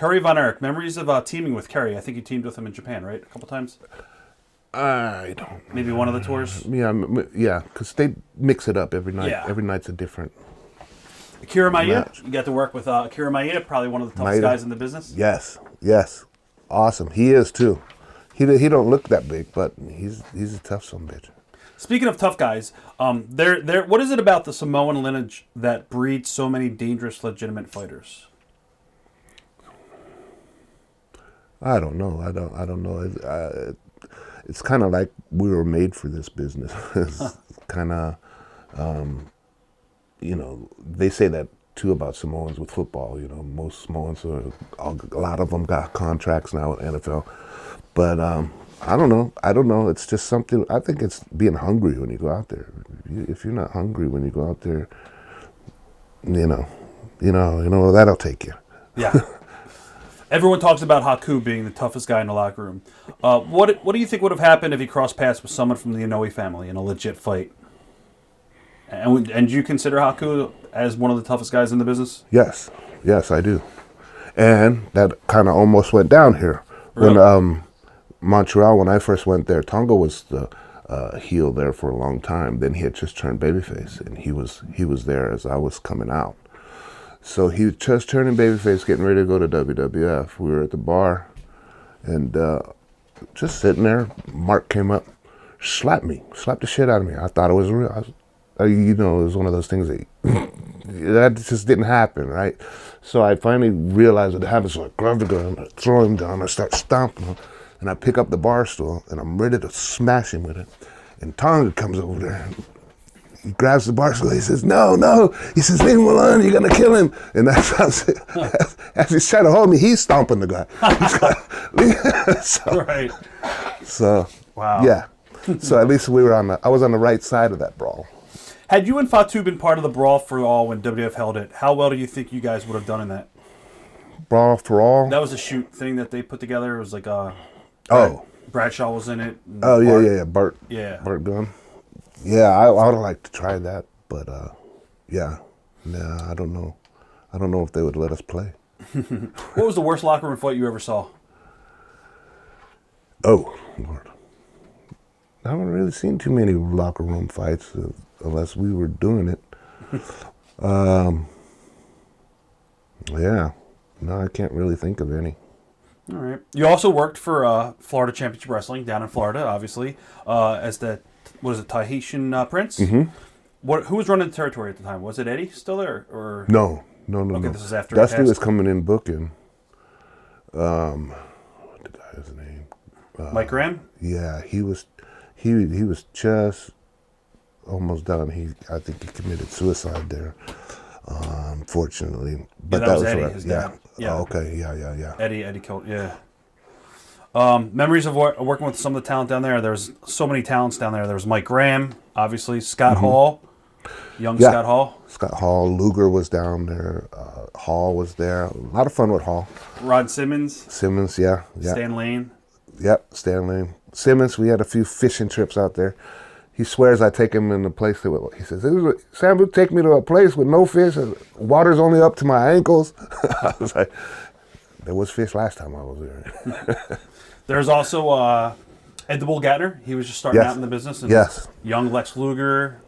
Curry Von Erich. Memories of teaming with Curry. I think you teamed with him in Japan, right? A couple times? I don't. Maybe one of the tours? Yeah, because they mix it up every night. Yeah. Every night's a different Akira Maeda. match. You got to work with Akira Maeda, probably one of the toughest Maeda. guys in the business. Yes. Awesome. He is, too. He don't look that big, but he's a tough son of a bitch. Speaking of tough guys, what is it about the Samoan lineage that breeds so many dangerous, legitimate fighters? I don't know. I don't know. It's kind of like we were made for this business. It's kind of, they say that too about Samoans with football. Most Samoans, a lot of them got contracts now with NFL. But I don't know. It's just something. I think it's being hungry when you go out there. If you're not hungry when you go out there, that'll take you. Yeah. Everyone talks about Haku being the toughest guy in the locker room. What do you think would have happened if he crossed paths with someone from the anoa'i family in a legit fight? And do you consider Haku as one of the toughest guys in the business? Yes, I do. And that kind of almost went down here. Really? When Montreal, when I first went there, Tonga was the heel there for a long time. Then he had just turned babyface, and he was there as I was coming out. So he was just turning babyface, getting ready to go to WWF. We were at the bar, and just sitting there. Mark came up, slapped the shit out of me. I thought it was real. It was one of those things that just didn't happen, right? So I finally realized what happened. So I grabbed the gun, I throw him down, I start stomping him, and I pick up the bar stool, and I'm ready to smash him with it. And Tonga comes over there. He grabs the bar stool. He says, "No." He says, "Leave him alone. You're gonna kill him." And as he's trying to hold me, he's stomping the guy. Right. So wow. Yeah. So at least I was on the right side of that brawl. Had you and Fatu been part of the Brawl for All when WWF held it, how well do you think you guys would have done in that? Brawl for All? That was a shoot thing that they put together. It was like Bradshaw was in it. Oh, Bart, yeah. Bart. Yeah. Bart Gunn. Yeah, I would have liked to try that, but I don't know. I don't know if they would let us play. What was the worst locker room fight you ever saw? Oh, Lord. I haven't really seen too many locker room fights unless we were doing it. Yeah. No, I can't really think of any. All right. You also worked for Florida Championship Wrestling down in Florida, obviously, as the, Tahitian Prince? Mm-hmm. Who was running the territory at the time? Was it Eddie still there? Or No. Okay, this is after Dusty was coming in booking. What the guy's name? Mike Graham? Yeah, he was just almost done. I think he committed suicide there, unfortunately. But that was Eddie, right. His dad. Yeah. Oh, okay. Yeah. Eddie killed. Yeah. Memories of working with some of the talent down there. There's so many talents down there. There was Mike Graham, obviously Scott Hall, Scott Hall. Scott Hall, Luger was down there. Hall was there. A lot of fun with Hall. Rod Simmons, yeah. Stan Lane. Yep, Stan Lane. Simmons, we had a few fishing trips out there. He swears I take him in a place he says, "Samu, take me to a place with no fish and water's only up to my ankles." I was like, there was fish last time I was there. There's also Ed the Bull Gatner. He was just starting out in the business. And young Lex Luger,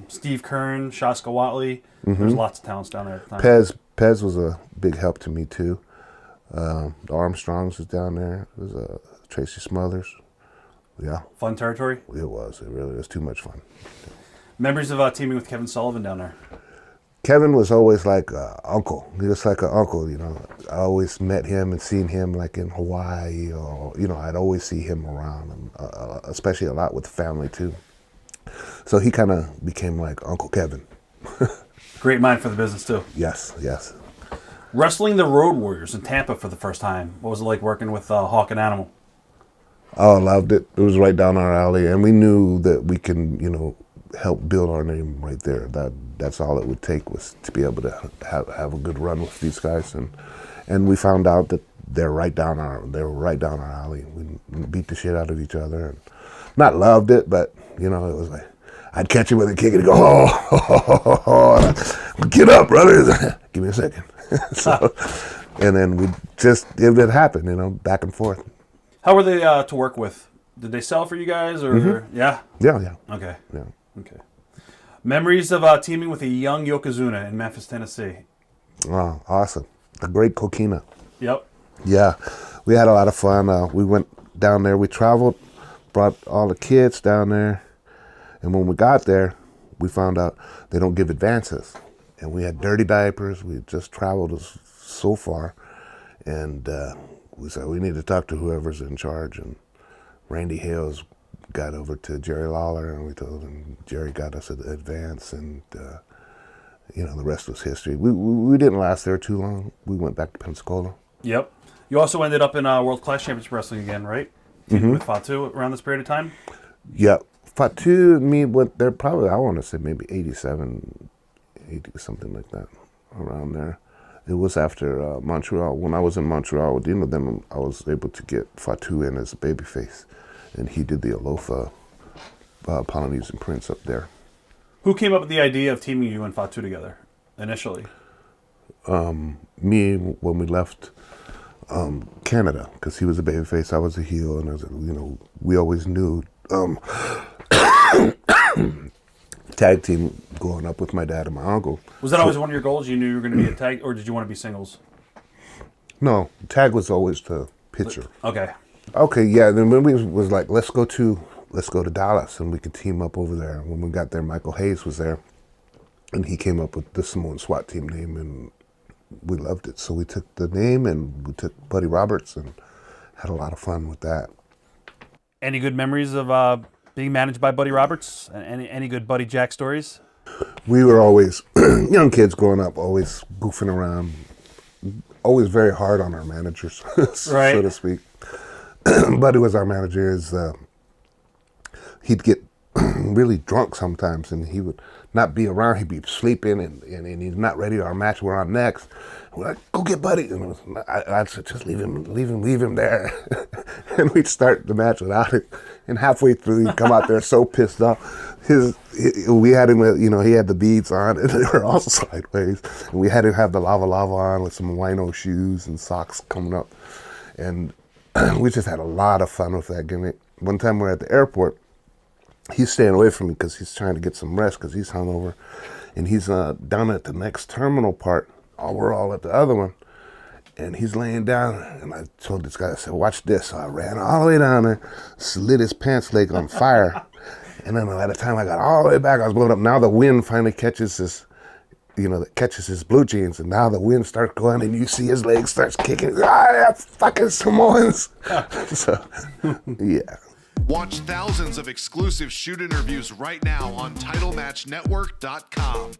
Steve Kern, Shaska Watley. Mm-hmm. There's lots of talents down there at the time. Pez was a big help to me too. The Armstrongs was down there. It was Tracy Smothers. Yeah. Fun territory? It was. It really was too much fun. Memories of teaming with Kevin Sullivan down there? Kevin was always like uncle. He was like an uncle, I always met him and seen him like in Hawaii or, I'd always see him around, especially a lot with the family too. So he kind of became like Uncle Kevin. Great mind for the business too. Yes. Wrestling the Road Warriors in Tampa for the first time. What was it like working with Hawk and Animal? Oh, I loved it. It was right down our alley, and we knew that we can, help build our name right there. That's all it would take was to be able to have a good run with these guys, and we found out that they were right down our alley. We beat the shit out of each other, and not loved it, but it was like I'd catch him with a kick and he'd go, oh, get up, brother. Give me a second. So And then it would happen, you know, back and forth. How were they to work with? Did they sell for you guys, or yeah? Yeah. Okay. Yeah. Okay. Memories of teaming with a young Yokozuna in Memphis, Tennessee. Oh, awesome. The great Coquina. Yep. Yeah, we had a lot of fun. We went down there. We traveled, brought all the kids down there. And when we got there, we found out they don't give advances. And we had dirty diapers. We had just traveled so far. And we said, we need to talk to whoever's in charge. And Randy Hales got over to Jerry Lawler, and we told him Jerry got us an advance. And, you know, the rest was history. We didn't last there too long. We went back to Pensacola. Yep. You also ended up in World Class Championship Wrestling again, right? With Fatu around this period of time? Yeah. Fatu and me went there probably, I want to say maybe 87, 80, something like that, around there. It was after Montreal. When I was in Montreal with then I was able to get Fatu in as a babyface. And he did the Alofa Polynesian Prince up there. Who came up with the idea of teaming you and Fatu together initially? Me, when we left Canada, because he was a babyface, I was a heel, and you know, we always knew tag team growing up with my dad and my uncle. Was that always one of your goals? You knew you were going to be a tag, or did you want to be singles? No, tag was always the picture. Okay. Okay, yeah. Then when we was like, let's go to Dallas, and we could team up over there. When we got there, Michael Hayes was there, and he came up with the Samoan SWAT team name, and we loved it. So we took the name, and we took Buddy Roberts, and had a lot of fun with that. Any good memories of being managed by Buddy Roberts? Any good Buddy Jack stories? We were always, young kids growing up, always goofing around, always very hard on our managers, so to speak. Buddy was our manager. He'd get really drunk sometimes, and he would not be around. He'd be sleeping, and he's not ready. Our match we're on next. We're like, go get Buddy. And I'd say, just leave him there. And we'd start the match without it. And halfway through, he'd come out there so pissed off. We had him with, you know, he had the beads on, and they were all sideways. And we had him have the lava on with some wino shoes and socks coming up. And we just had a lot of fun with that gimmick. One time we were at the airport. He's staying away from me because he's trying to get some rest because he's hungover. And he's down at the next terminal part. We're all at the other one. And he's laying down. And I told this guy, I said, watch this. So I ran all the way down there, lit his pants leg on fire. And then by the time I got all the way back, I was blowing up. Now the wind finally catches his blue jeans. And now the wind starts going, and you see his leg starts kicking. Fucking Samoans. So, yeah. Watch thousands of exclusive shoot interviews right now on TitleMatchNetwork.com.